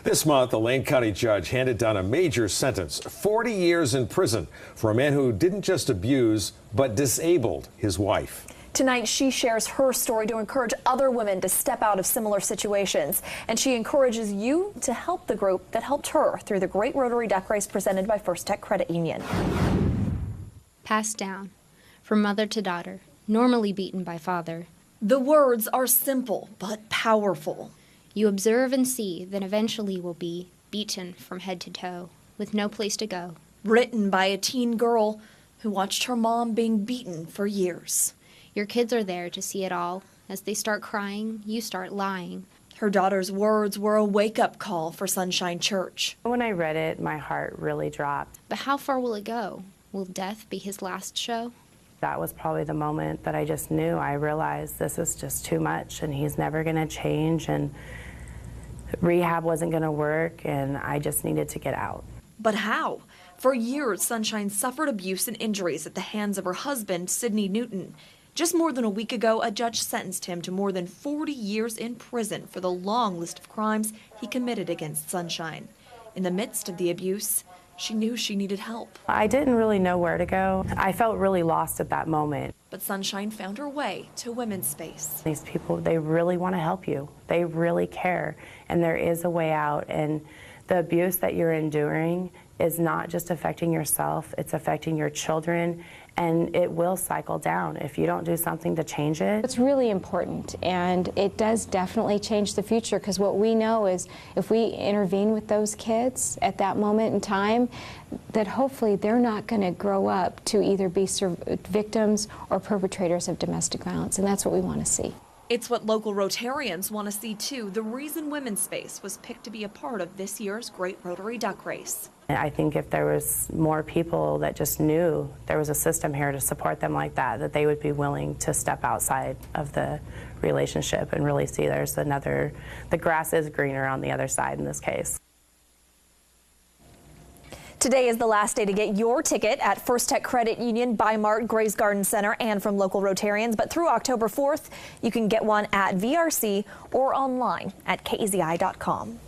This month, a Lane County judge handed down a major sentence, 40 years in prison, for a man who didn't just abuse, but disabled his wife. Tonight, she shares her story to encourage other women to step out of similar situations. And she encourages you to help the group that helped her through the Great Rotary Duck Race presented by First Tech Credit Union. Passed down from mother to daughter, normally beaten by father. The words are simple but powerful. You observe and see, then eventually will be beaten from head to toe, with no place to go. Written by a teen girl who watched her mom being beaten for years. Your kids are there to see it all. As they start crying, you start lying. Her daughter's words were a wake-up call for Sunshine Church. When I read it, my heart really dropped. But how far will it go? Will death be his last show? That was probably the moment that I just knew. I realized this is just too much and he's never going to change and rehab wasn't going to work and I just needed to get out. But how? For years, Sunshine suffered abuse and injuries at the hands of her husband, Sidney Newton. Just more than a week ago, a judge sentenced him to more than 40 years in prison for the long list of crimes he committed against Sunshine. In the midst of the abuse, she knew she needed help. I didn't really know where to go. I felt really lost at that moment. But Sunshine found her way to Womenspace. These people, they really want to help you. They really care. And there is a way out. And the abuse that you're enduring is not just affecting yourself, it's affecting your children. And it will cycle down if you don't do something to change it. It's really important, and it does definitely change the future, because what we know is if we intervene with those kids at that moment in time, that hopefully they're not going to grow up to either be victims or perpetrators of domestic violence, and that's what we want to see. It's what local Rotarians want to see too. The reason Womenspace was picked to be a part of this year's Great Rotary Duck Race. I think if there was more people that just knew there was a system here to support them like that, that they would be willing to step outside of the relationship and really see there's the grass is greener on the other side in this case. Today is the last day to get your ticket at First Tech Credit Union, Bi-Mart, Grays Garden Center, and from local Rotarians. But through October 4th, you can get one at VRC or online at KEZI.com.